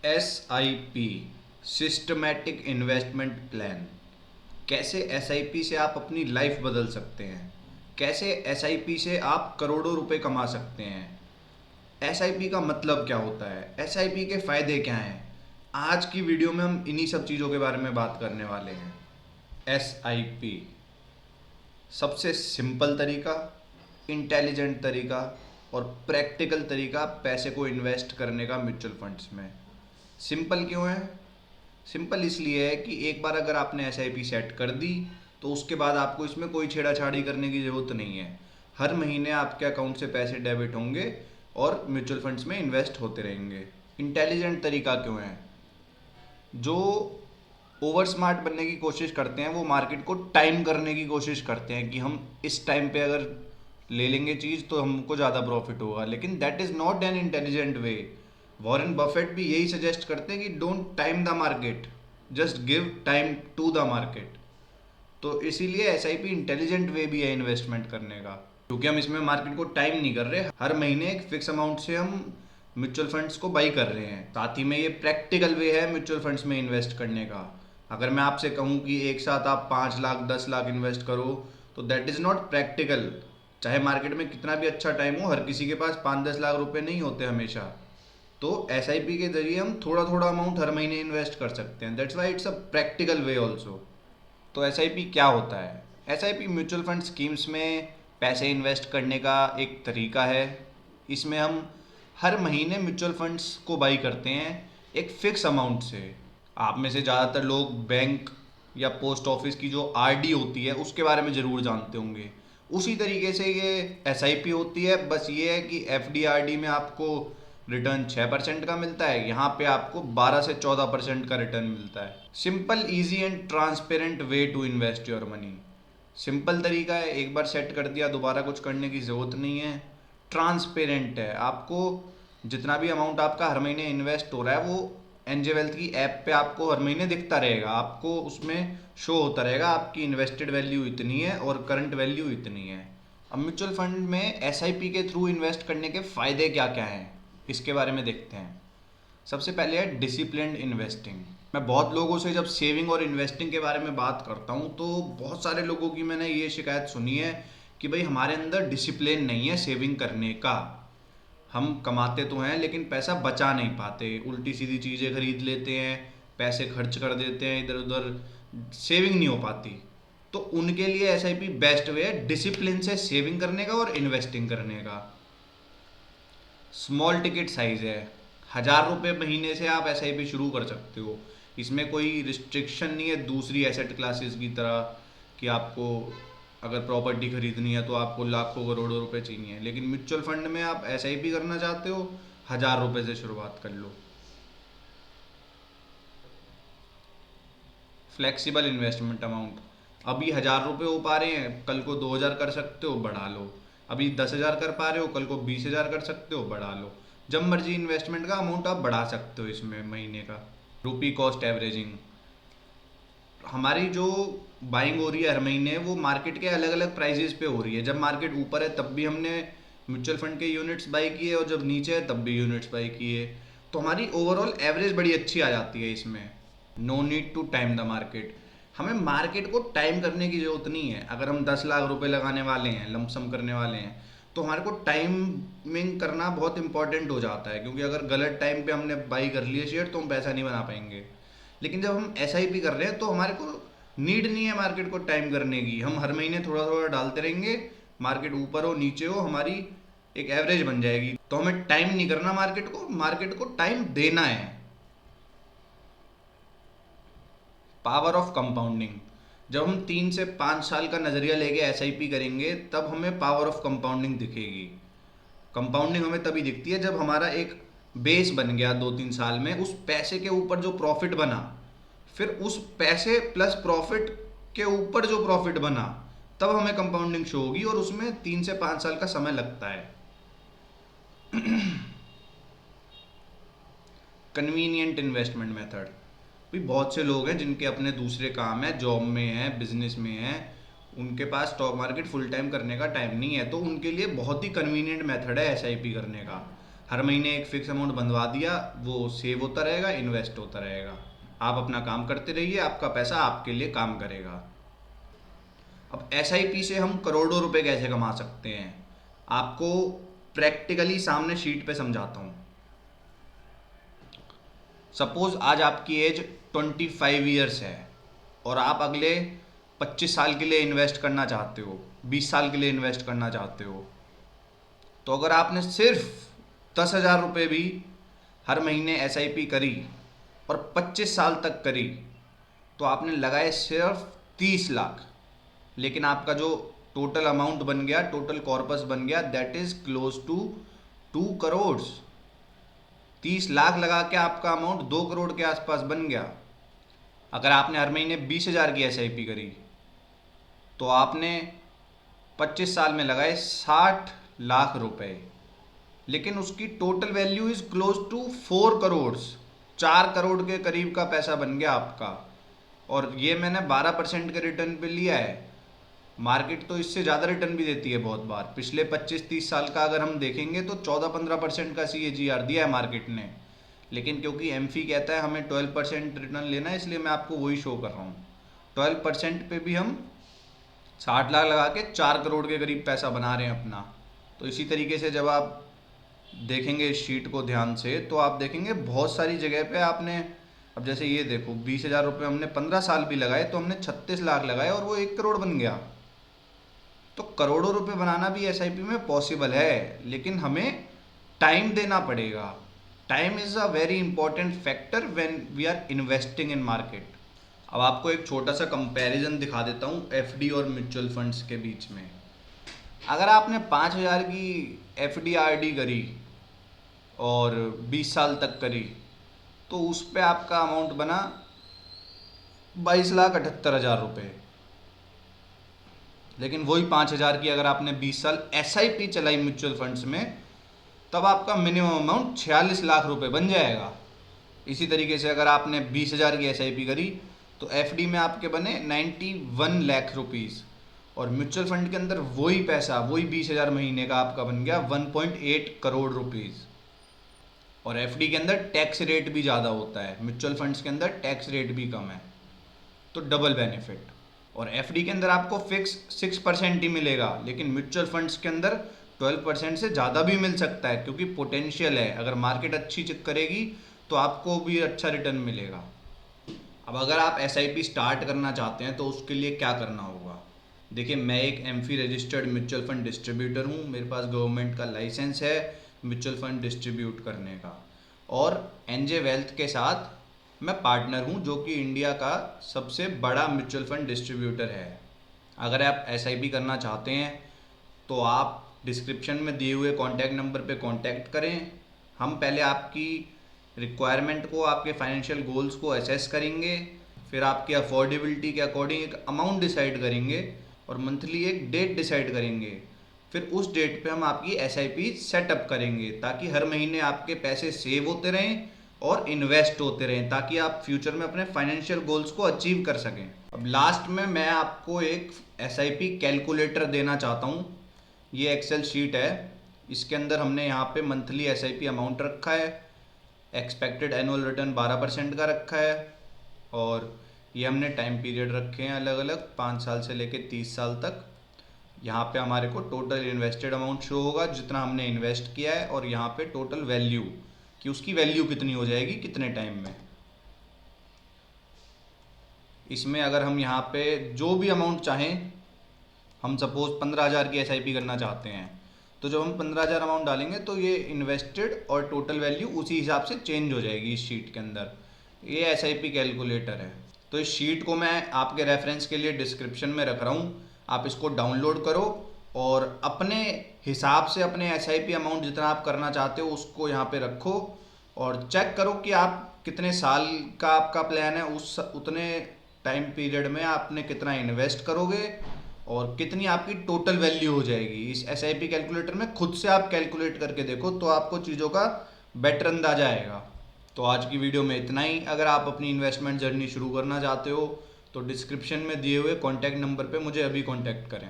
SIP systematic investment plan. कैसे SIP से आप अपनी लाइफ बदल सकते हैं, कैसे SIP से आप करोड़ों रुपए कमा सकते हैं, SIP का मतलब क्या होता है, SIP के फ़ायदे क्या हैं। आज की वीडियो में हम इन्हीं सब चीज़ों के बारे में बात करने वाले हैं। SIP सबसे सिंपल तरीका, इंटेलिजेंट तरीका और प्रैक्टिकल तरीका पैसे को इन्वेस्ट करने का म्यूचुअल फंड्स में। सिंपल क्यों है? सिंपल इसलिए है कि एक बार अगर आपने SIP सेट कर दी तो उसके बाद आपको इसमें कोई छेड़ाछाड़ी करने की ज़रूरत नहीं है। हर महीने आपके अकाउंट से पैसे डेबिट होंगे और म्यूचुअल फंड्स में इन्वेस्ट होते रहेंगे। इंटेलिजेंट तरीका क्यों है? जो ओवर स्मार्ट बनने की कोशिश करते हैं वो मार्केट को टाइम करने की कोशिश करते हैं कि हम इस टाइम पे अगर ले लेंगे चीज़ तो हमको ज़्यादा प्रॉफिट होगा, लेकिन that is not an intelligent way. Warren Buffett भी यही सजेस्ट करते हैं कि don't time the market, just give time to the market. तो इसीलिए SIP इंटेलिजेंट वे भी है इन्वेस्टमेंट करने का, क्योंकि हम इसमें मार्केट को टाइम नहीं कर रहे, हर महीने एक फिक्स अमाउंट से हम म्यूचुअल फंड्स को बाई कर रहे हैं। साथ ही में ये प्रैक्टिकल वे है म्यूचुअल फंड्स में इन्वेस्ट करने का। अगर मैं आपसे कहूँ कि एक साथ आप 5 लाख 10 लाख इन्वेस्ट करो तो दैट इज़ नॉट प्रैक्टिकल। चाहे मार्केट में कितना भी अच्छा टाइम हो, हर किसी के पास 5-10 लाख रुपए नहीं होते हमेशा। तो SIP के जरिए हम थोड़ा थोड़ा अमाउंट हर महीने इन्वेस्ट कर सकते हैं। That's why it's a practical way also. तो SIP क्या होता है? SIP म्यूचुअल फंड स्कीम्स में पैसे इन्वेस्ट करने का एक तरीका है। इसमें हम हर महीने म्यूचुअल फंड्स को बाई करते हैं एक फिक्स अमाउंट से। आप में से ज़्यादातर लोग बैंक या पोस्ट ऑफिस की जो RD होती है उसके बारे में ज़रूर जानते होंगे। उसी तरीके से ये SIP होती है, बस ये है कि FD RD में आपको रिटर्न 6% का मिलता है, यहाँ पे आपको 12 से 14% का रिटर्न मिलता है। Simple, easy and transparent way to invest your money. Simple तरीका है, एक बार सेट कर दिया दोबारा कुछ करने की ज़रूरत नहीं है। ट्रांसपेरेंट है, आपको जितना भी अमाउंट आपका हर महीने इन्वेस्ट हो रहा है वो एनजे वेल्थ की ऐप पे आपको हर महीने दिखता रहेगा। आपको उसमें शो होता रहेगा आपकी इन्वेस्टेड वैल्यू इतनी है और करंट वैल्यू इतनी है। अब म्यूचुअल फंड में SIP के थ्रू इन्वेस्ट करने के फ़ायदे क्या क्या हैं, इसके बारे में देखते हैं। सबसे पहले है डिसिप्लिन्ड इन्वेस्टिंग। मैं बहुत लोगों से जब सेविंग और इन्वेस्टिंग के बारे में बात करता हूँ तो बहुत सारे लोगों की मैंने ये शिकायत सुनी है कि भाई हमारे अंदर डिसिप्लिन नहीं है सेविंग करने का। हम कमाते तो हैं लेकिन पैसा बचा नहीं पाते, उल्टी सीधी चीज़ें खरीद लेते हैं, पैसे खर्च कर देते हैं इधर उधर, सेविंग नहीं हो पाती। तो उनके लिए SIP बेस्ट वे है डिसिप्लिन से सेविंग करने का और इन्वेस्टिंग करने का। स्मॉल टिकट साइज़ है, 1000 रुपये महीने से आप SIP शुरू कर सकते हो। इसमें कोई रिस्ट्रिक्शन नहीं है दूसरी एसेट क्लासेस की तरह कि आपको अगर प्रॉपर्टी खरीदनी है तो आपको लाखों करोड़ों रुपए चाहिए, लेकिन म्यूचुअल फंड में आप SIP करना चाहते हो, 1000 रुपये से शुरुआत कर लो। फ्लेक्सिबल इन्वेस्टमेंट अमाउंट, अभी 1000 रुपये हो पा रहे हैं, कल को 2000 कर सकते हो, बढ़ा लो। अभी 10,000 कर पा रहे हो, कल को 20,000 कर सकते हो, बढ़ा लो। जब मर्जी इन्वेस्टमेंट का अमाउंट आप बढ़ा सकते हो इसमें महीने का। रुपी कॉस्ट एवरेजिंग, हमारी जो बाइंग हो रही है हर महीने वो मार्केट के अलग अलग प्राइजेस पे हो रही है। जब मार्केट ऊपर है तब भी हमने म्यूचुअल फंड के यूनिट्स बाई किए और जब नीचे है तब भी यूनिट्स बाई किए, तो हमारी ओवरऑल एवरेज बड़ी अच्छी आ जाती है इसमें। No need to time the market, हमें मार्केट को टाइम करने की ज़रूरत नहीं है। अगर हम 10 लाख रुपए लगाने वाले हैं, लमसम करने वाले हैं, तो हमारे को टाइमिंग करना बहुत इंपॉर्टेंट हो जाता है, क्योंकि अगर गलत टाइम पे हमने बाई कर लिए शेयर तो हम पैसा नहीं बना पाएंगे। लेकिन जब हम SIP कर रहे हैं तो हमारे को नीड नहीं है मार्केट को टाइम करने की, हम हर महीने थोड़ा थोड़ा डालते रहेंगे, मार्केट ऊपर हो नीचे हो हमारी एक एवरेज बन जाएगी। तो हमें टाइम नहीं करना मार्केट को टाइम देना है। पावर ऑफ कंपाउंडिंग, जब हम 3 से 5 साल का नज़रिया लेके SIP करेंगे तब हमें पावर ऑफ कंपाउंडिंग दिखेगी। कंपाउंडिंग हमें तभी दिखती है जब हमारा एक बेस बन गया 2-3 साल में, उस पैसे के ऊपर जो प्रॉफिट बना, फिर उस पैसे प्लस प्रॉफिट के ऊपर जो प्रॉफिट बना, तब हमें कंपाउंडिंग शो होगी, और उसमें 3 से 5 साल का समय लगता है। कन्वीनियंट इन्वेस्टमेंट मेथड, भी बहुत से लोग हैं जिनके अपने दूसरे काम है, जॉब में है, बिजनेस में है, उनके पास स्टॉक मार्केट फुल टाइम करने का टाइम नहीं है, तो उनके लिए बहुत ही कन्वीनियंट मेथड है SIP करने का। हर महीने एक फिक्स अमाउंट बंधवा दिया, वो सेव होता रहेगा, इन्वेस्ट होता रहेगा। आप अपना काम करते रहिए, आपका पैसा आपके लिए काम करेगा। अब एसआईपी से हम करोड़ों रुपए कैसे कमा सकते हैं, आपको प्रैक्टिकली सामने शीट पे समझाता हूँ। सपोज आज आपकी एज 25 ईयर्स है और आप अगले 25 साल के लिए इन्वेस्ट करना चाहते हो, 20 साल के लिए इन्वेस्ट करना चाहते हो। तो अगर आपने सिर्फ 10,000 रुपये भी हर महीने एसआईपी करी और 25 साल तक करी, तो आपने लगाए सिर्फ 30 लाख, लेकिन आपका जो टोटल अमाउंट बन गया, टोटल कॉर्पस बन गया, that is close to 2 crore. 30 lakh लगा के आपका अमाउंट 2 करोड़ के आसपास बन गया। अगर आपने हर महीने 20,000 की एसआईपी करी तो आपने 25 साल में लगाए 60 लाख रुपए, लेकिन उसकी total value is close to 4 crore. 4 crore के करीब का पैसा बन गया आपका, और ये मैंने 12% के रिटर्न पे लिया है। मार्केट तो इससे ज़्यादा रिटर्न भी देती है बहुत बार। पिछले 25-30 साल का अगर हम देखेंगे तो 14-15% का CAGR दिया है मार्केट ने, लेकिन क्योंकि एमफी कहता है हमें 12% रिटर्न लेना है, इसलिए मैं आपको वही शो कर रहा हूँ। 12% पे भी हम 60 लाख लगा के 4 करोड़ के करीब पैसा बना रहे हैं अपना। तो इसी तरीके से जब आप देखेंगे इस शीट को ध्यान से, तो आप देखेंगे बहुत सारी जगह पे आपने, अब जैसे ये देखो 20,000 रुपये हमने 15 साल भी लगाए तो हमने 36 लाख लगाए और वो 1 करोड़ बन गया। तो करोड़ों रुपए बनाना भी एसआईपी में पॉसिबल है, लेकिन हमें टाइम देना पड़ेगा। Time is a very important factor when we are investing in market. अब आपको एक छोटा सा कंपैरिजन दिखा देता हूँ एफडी और म्यूचुअल फंड्स के बीच में। अगर आपने 5,000 की एफडी आरडी करी और 20 साल तक करी, तो उस पर आपका अमाउंट बना 22,78,000 रुपये। लेकिन वही 5,000 की अगर आपने 20 साल एसआईपी चलाई म्यूचुअल फंड्स में, तब आपका मिनिमम अमाउंट 46 लाख रुपए बन जाएगा। इसी तरीके से अगर आपने 20,000 की एसआईपी करी तो एफडी में आपके बने 91 लाख रुपीज़, और म्यूचुअल फंड के अंदर वही पैसा, वही 20,000 महीने का आपका बन गया 1.8 करोड़ रुपीज़। और एफडी के अंदर टैक्स रेट भी ज़्यादा होता है, म्यूचुअल फंड्स के अंदर टैक्स रेट भी कम है, तो डबल बेनिफिट। और एफडी के अंदर आपको फिक्स 6% ही मिलेगा, लेकिन म्यूचुअल फंड्स के अंदर 12% से ज़्यादा भी मिल सकता है, क्योंकि पोटेंशियल है। अगर मार्केट अच्छी चेक करेगी तो आपको भी अच्छा रिटर्न मिलेगा। अब अगर आप एसआईपी स्टार्ट करना चाहते हैं तो उसके लिए क्या करना होगा। देखिए, मैं एक AMFI registered mutual fund distributor हूँ, मेरे पास गवर्नमेंट का लाइसेंस है म्यूचुअल फंड डिस्ट्रीब्यूट करने का, और एनजे वेल्थ के साथ मैं पार्टनर हूं, जो कि इंडिया का सबसे बड़ा म्यूचुअल फंड डिस्ट्रीब्यूटर है। अगर आप एसआईपी करना चाहते हैं तो आप डिस्क्रिप्शन में दिए हुए कॉन्टैक्ट नंबर पे कॉन्टैक्ट करें। हम पहले आपकी रिक्वायरमेंट को, आपके फाइनेंशियल गोल्स को असेस करेंगे, फिर आपकी अफोर्डेबिलिटी के अकॉर्डिंग एक अमाउंट डिसाइड करेंगे और मंथली एक डेट डिसाइड करेंगे। फिर उस डेट पे हम आपकी एसआईपी सेटअप करेंगे, ताकि हर महीने आपके पैसे सेव होते रहें और इन्वेस्ट होते रहें, ताकि आप फ्यूचर में अपने फाइनेंशियल गोल्स को अचीव कर सकें। अब लास्ट में मैं आपको एक एसआईपी कैलकुलेटर देना चाहता हूँ। ये एक्सेल शीट है, इसके अंदर हमने यहाँ पे मंथली एसआईपी अमाउंट रखा है, एक्सपेक्टेड एनुअल रिटर्न 12% का रखा है, और ये हमने टाइम पीरियड रखे हैं अलग अलग, 5 साल से लेके 30 साल तक। यहाँ पे हमारे को टोटल इन्वेस्टेड अमाउंट शो होगा, जितना हमने इन्वेस्ट किया है, और यहाँ पे टोटल वैल्यू कि उसकी वैल्यू कितनी हो जाएगी कितने टाइम में। इसमें अगर हम यहाँ पे जो भी अमाउंट चाहें, हम सपोज 15,000 की एसआईपी करना चाहते हैं, तो जब हम 15,000 अमाउंट डालेंगे तो ये इन्वेस्टेड और टोटल वैल्यू उसी हिसाब से चेंज हो जाएगी इस शीट के अंदर। ये एसआईपी कैलकुलेटर है। तो इस शीट को मैं आपके रेफरेंस के लिए डिस्क्रिप्शन में रख रहा हूँ, आप इसको डाउनलोड करो और अपने हिसाब से अपने एसआईपी अमाउंट जितना आप करना चाहते हो उसको यहाँ पे रखो, और चेक करो कि आप कितने साल का आपका प्लान है, उस उतने टाइम पीरियड में आपने कितना इन्वेस्ट करोगे और कितनी आपकी टोटल वैल्यू हो जाएगी। इस एसआईपी कैलकुलेटर में खुद से आप कैलकुलेट करके देखो, तो आपको चीज़ों का बेटर अंदाजा आएगा। तो आज की वीडियो में इतना ही। अगर आप अपनी इन्वेस्टमेंट जर्नी शुरू करना चाहते हो तो डिस्क्रिप्शन में दिए हुए कॉन्टैक्ट नंबर पे मुझे अभी कॉन्टैक्ट करें।